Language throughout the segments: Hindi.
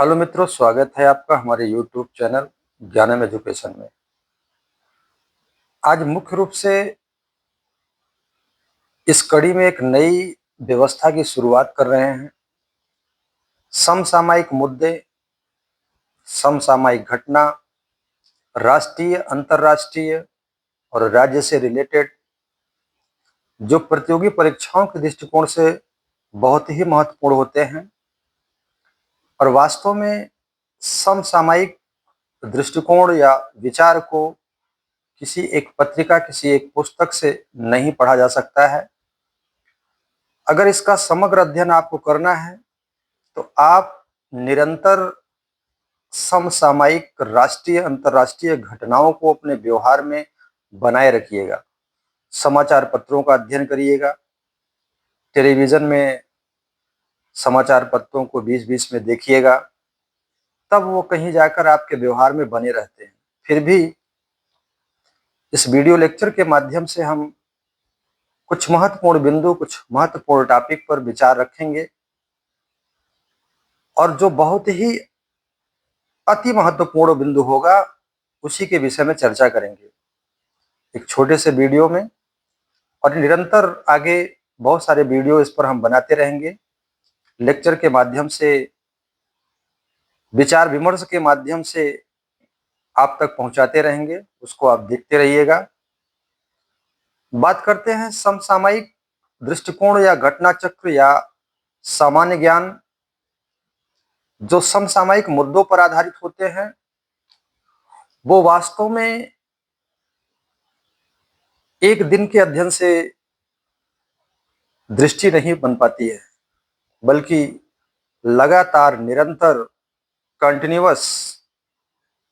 हेलो मित्रों, स्वागत है आपका हमारे YouTube चैनल ज्ञानम एजुकेशन में। आज मुख्य रूप से इस कड़ी में एक नई व्यवस्था की शुरुआत कर रहे हैं। समसामयिक मुद्दे, समसामयिक घटना, राष्ट्रीय, अंतर्राष्ट्रीय और राज्य से रिलेटेड जो प्रतियोगी परीक्षाओं के दृष्टिकोण से बहुत ही महत्वपूर्ण होते हैं और वास्तव में समसामयिक दृष्टिकोण या विचार को किसी एक पत्रिका, किसी एक पुस्तक से नहीं पढ़ा जा सकता है। अगर इसका समग्र अध्ययन आपको करना है तो आप निरंतर समसामयिक राष्ट्रीय अंतर्राष्ट्रीय घटनाओं को अपने व्यवहार में बनाए रखिएगा। समाचार पत्रों का अध्ययन करिएगा, टेलीविजन में समाचार पत्रों को बीच बीच में देखिएगा, तब वो कहीं जाकर आपके व्यवहार में बने रहते हैं। फिर भी इस वीडियो लेक्चर के माध्यम से हम कुछ महत्वपूर्ण बिंदु, कुछ महत्वपूर्ण टॉपिक पर विचार रखेंगे और जो बहुत ही अति महत्वपूर्ण बिंदु होगा उसी के विषय में चर्चा करेंगे एक छोटे से वीडियो में। और निरंतर आगे बहुत सारे वीडियो इस पर हम बनाते रहेंगे, लेक्चर के माध्यम से, विचार विमर्श के माध्यम से आप तक पहुंचाते रहेंगे। उसको आप देखते रहिएगा। बात करते हैं समसामयिक दृष्टिकोण या घटना चक्र या सामान्य ज्ञान। जो समसामयिक मुद्दों पर आधारित होते हैं वो वास्तव में एक दिन के अध्ययन से दृष्टि नहीं बन पाती है, बल्कि लगातार, निरंतर, कंटिन्यूअस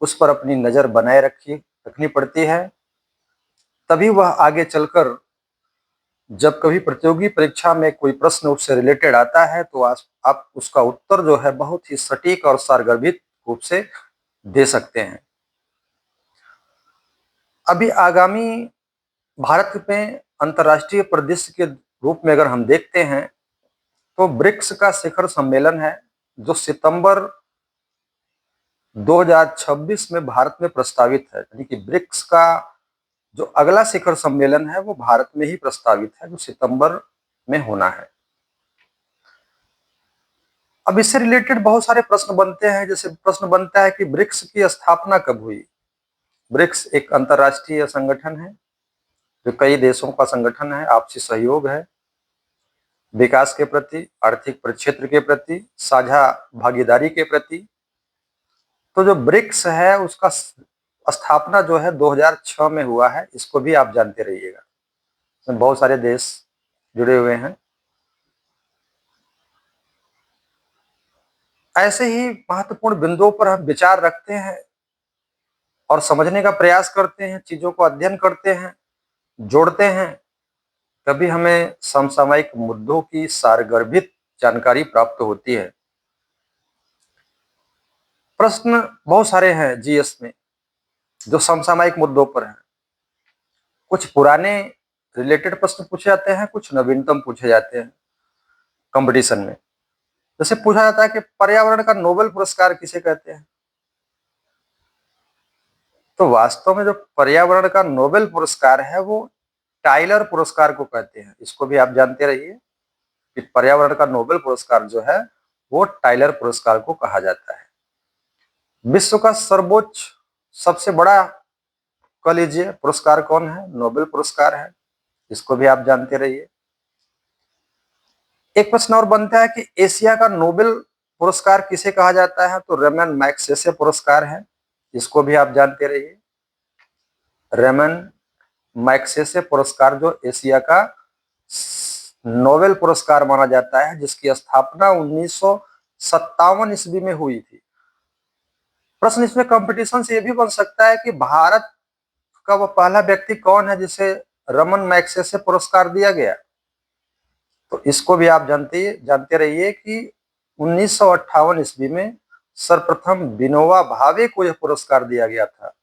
उस पर अपनी नजर बनाए रखनी पड़ती है। तभी वह आगे चलकर जब कभी प्रतियोगी परीक्षा में कोई प्रश्न उससे रिलेटेड आता है तो आप उसका उत्तर जो है बहुत ही सटीक और सारगर्भित रूप से दे सकते हैं। अभी आगामी भारत में अंतर्राष्ट्रीय परिदृश्य के रूप में अगर हम देखते हैं तो ब्रिक्स का शिखर सम्मेलन है जो सितंबर 2026 में भारत में प्रस्तावित है। यानी कि ब्रिक्स का जो अगला शिखर सम्मेलन है वो भारत में ही प्रस्तावित है, जो सितंबर में होना है। अब इससे रिलेटेड बहुत सारे प्रश्न बनते हैं। जैसे प्रश्न बनता है कि ब्रिक्स की स्थापना कब हुई। ब्रिक्स एक अंतर्राष्ट्रीय संगठन है जो कई देशों का संगठन है, आपसी सहयोग है, विकास के प्रति, आर्थिक परिक्षेत्र के प्रति, साझा भागीदारी के प्रति। तो जो ब्रिक्स है उसका स्थापना जो है 2006 में हुआ है। इसको भी आप जानते रहिएगा। इसमें बहुत सारे देश जुड़े हुए हैं। ऐसे ही महत्वपूर्ण बिंदुओं पर हम विचार रखते हैं और समझने का प्रयास करते हैं, चीजों को अध्ययन करते हैं, जोड़ते हैं, तभी हमें समसामयिक मुद्दों की सारगर्भित जानकारी प्राप्त होती है। प्रश्न बहुत सारे हैं जीएस में जो समसामयिक मुद्दों पर हैं। कुछ पुराने रिलेटेड प्रश्न पूछे जाते हैं, कुछ नवीनतम पूछे जाते हैं कंपटीशन में। जैसे पूछा जाता है कि पर्यावरण का नोबेल पुरस्कार किसे कहते हैं। तो वास्तव में जो पर्यावरण का नोबेल पुरस्कार है वो टाइलर पुरस्कार को कहते हैं। इसको भी आप जानते रहिए कि पर्यावरण का नोबेल पुरस्कार जो है वो टाइलर पुरस्कार को कहा जाता है। विश्व का सर्वोच्च, सबसे बड़ा कह लीजिए पुरस्कार कौन है? नोबेल पुरस्कार है। इसको भी आप जानते रहिए। एक प्रश्न और बनता है कि एशिया का नोबेल पुरस्कार किसे कहा जाता है। तो रेमन मैग्सेसे पुरस्कार है। इसको भी आप जानते रहिए। रेमन मैग्सेसे पुरस्कार जो एशिया का नोबेल पुरस्कार माना जाता है, जिसकी स्थापना 1957 ईस्वी में हुई थी। प्रश्न इसमें कंपटीशन से यह भी बन सकता है कि भारत का वह पहला व्यक्ति कौन है जिसे रमन मैग्सेसे पुरस्कार दिया गया। तो इसको भी आप जानते रहिए कि 1958 ईस्वी में सर्वप्रथम विनोबा भावे को यह पुरस्कार दिया गया था,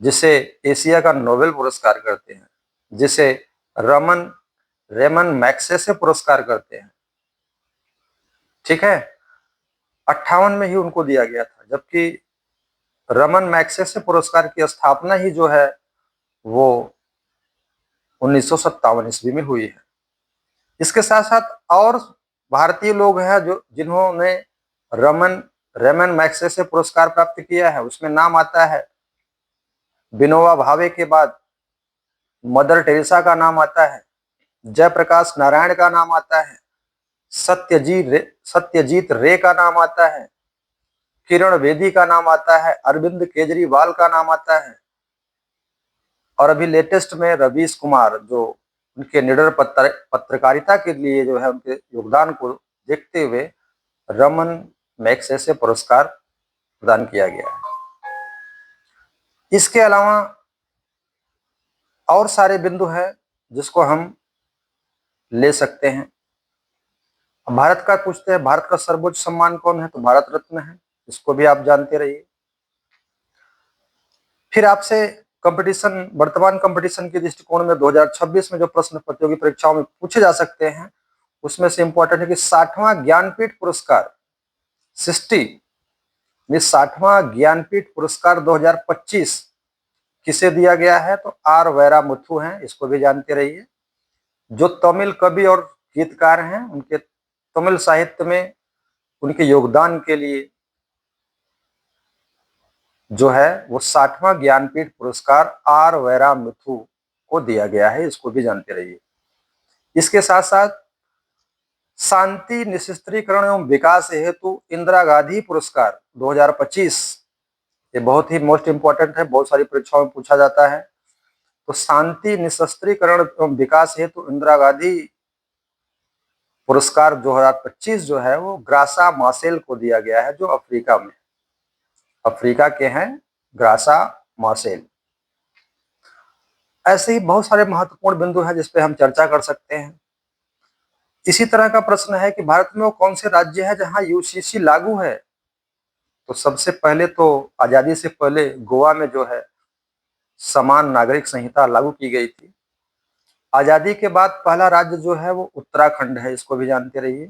जिसे एशिया का नोबेल पुरस्कार कहते हैं, जिसे रेमन मैग्सेसे पुरस्कार कहते हैं। ठीक है। 58 में ही उनको दिया गया था, जबकि रमन मैग्सेसे पुरस्कार की स्थापना ही जो है वो 1957 ईस्वी में हुई है। इसके साथ साथ और भारतीय लोग हैं जो जिन्होंने रमन रेमन मैग्सेसे पुरस्कार प्राप्त किया है। उसमें नाम आता है विनोबा भावे के बाद मदर टेरेसा का नाम आता है, जयप्रकाश नारायण का नाम आता है, सत्यजीत रे का नाम आता है, किरण बेदी का नाम आता है, अरविंद केजरीवाल का नाम आता है, और अभी लेटेस्ट में रवीश कुमार, जो उनके निडर पत्रकारिता के लिए जो है उनके योगदान को देखते हुए रमन मैग्सेसे पुरस्कार प्रदान किया गया है। इसके अलावा और सारे बिंदु हैं जिसको हम ले सकते हैं। भारत का पूछते हैं, भारत का सर्वोच्च सम्मान कौन है, तो भारत रत्न है, इसको भी आप जानते रहिए। फिर आपसे कंपटीशन, वर्तमान कंपटीशन के दृष्टिकोण में 2026 में जो प्रश्न प्रतियोगी परीक्षाओं में पूछे जा सकते हैं उसमें से इंपॉर्टेंट है कि 60वां ज्ञानपीठ पुरस्कार 60वां ज्ञानपीठ पुरस्कार 2025 किसे दिया गया है, तो आर वैरामुथु हैं, इसको भी जानते रहिए, जो तमिल कवि और गीतकार हैं। उनके तमिल साहित्य में उनके योगदान के लिए जो है वो 60वां ज्ञानपीठ पुरस्कार आर वैरामुथु को दिया गया है, इसको भी जानते रहिए। इसके साथ साथ शांति, निशस्त्रीकरण एवं विकास हेतु इंदिरा गांधी पुरस्कार 2025, ये बहुत ही मोस्ट इंपॉर्टेंट है, बहुत सारी परीक्षाओं में पूछा जाता है। तो शांति, निशस्त्रीकरण एवं विकास हेतु इंदिरा गांधी पुरस्कार 2025 जो है वो ग्रासा मासेल को दिया गया है, जो अफ्रीका के हैं, ग्रासा मासेल। ऐसे ही बहुत सारे महत्वपूर्ण बिंदु हैं जिस पे हम चर्चा कर सकते हैं। इसी तरह का प्रश्न है कि भारत में वो कौन से राज्य है जहां यूसीसी लागू है, तो सबसे पहले तो आजादी से पहले गोवा में जो है समान नागरिक संहिता लागू की गई थी। आजादी के बाद पहला राज्य जो है वो उत्तराखंड है, इसको भी जानते रहिए।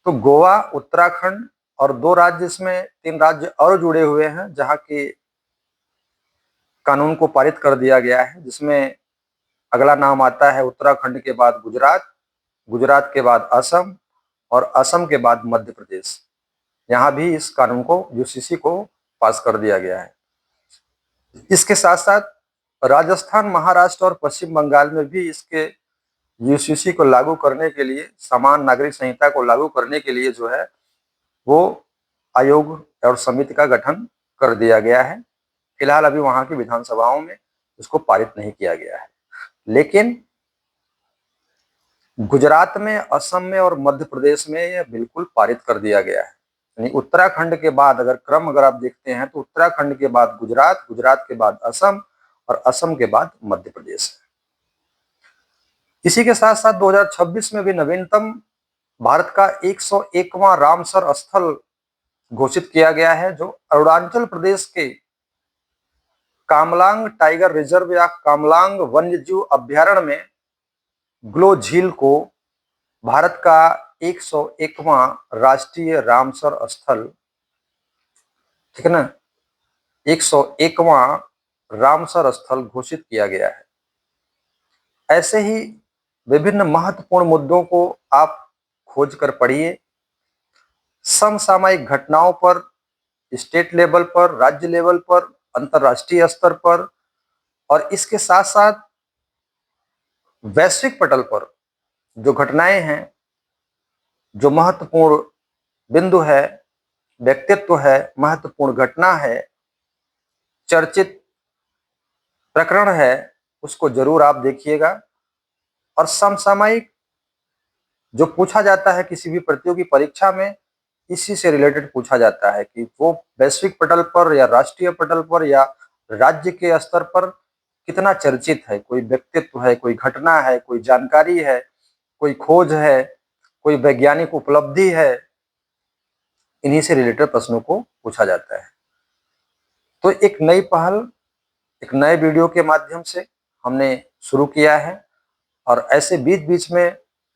तो गोवा, उत्तराखंड और 2 राज्य, इसमें 3 राज्य और जुड़े हुए हैं जहां के कानून को पारित कर दिया गया है, जिसमें अगला नाम आता है उत्तराखंड के बाद गुजरात, गुजरात के बाद असम और असम के बाद मध्य प्रदेश। यहाँ भी इस कानून को, यूसीसी को पास कर दिया गया है। इसके साथ साथ राजस्थान, महाराष्ट्र और पश्चिम बंगाल में भी इसके यूसीसी को लागू करने के लिए, समान नागरिक संहिता को लागू करने के लिए जो है वो आयोग और समिति का गठन कर दिया गया है। फिलहाल अभी वहां की विधानसभाओं में इसको पारित नहीं किया गया है, लेकिन गुजरात में, असम में और मध्य प्रदेश में यह बिल्कुल पारित कर दिया गया है। यानी उत्तराखंड के बाद अगर आप देखते हैं तो उत्तराखंड के बाद गुजरात, गुजरात के बाद असम और असम के बाद मध्य प्रदेश है। इसी के साथ साथ 2026 में भी नवीनतम भारत का 101वां रामसर स्थल घोषित किया गया है, जो अरुणाचल प्रदेश के कामलांग टाइगर रिजर्व या कामलांग वन्यजीव अभ्यारण्य में ग्लो झील को भारत का 101वां राष्ट्रीय रामसर स्थल, ठीक है ना, 101वां रामसर स्थल घोषित किया गया है। ऐसे ही विभिन्न महत्वपूर्ण मुद्दों को आप खोज कर पढ़िए। समसामयिक घटनाओं पर स्टेट लेवल पर, राज्य लेवल पर, अंतरराष्ट्रीय स्तर पर और इसके साथ साथ वैश्विक पटल पर जो घटनाएं हैं, जो महत्वपूर्ण बिंदु है, व्यक्तित्व है, महत्वपूर्ण घटना है, चर्चित प्रकरण है, उसको जरूर आप देखिएगा। और समसामयिक जो पूछा जाता है किसी भी प्रतियोगी परीक्षा में, इसी से रिलेटेड पूछा जाता है कि वो वैश्विक पटल पर या राष्ट्रीय पटल पर या राज्य के स्तर पर कितना चर्चित है, कोई व्यक्तित्व है, कोई घटना है, कोई जानकारी है, कोई खोज है, कोई वैज्ञानिक उपलब्धि है, इन्हीं से रिलेटेड प्रश्नों को पूछा जाता है। तो एक नई पहल, एक नए वीडियो के माध्यम से हमने शुरू किया है और ऐसे बीच बीच में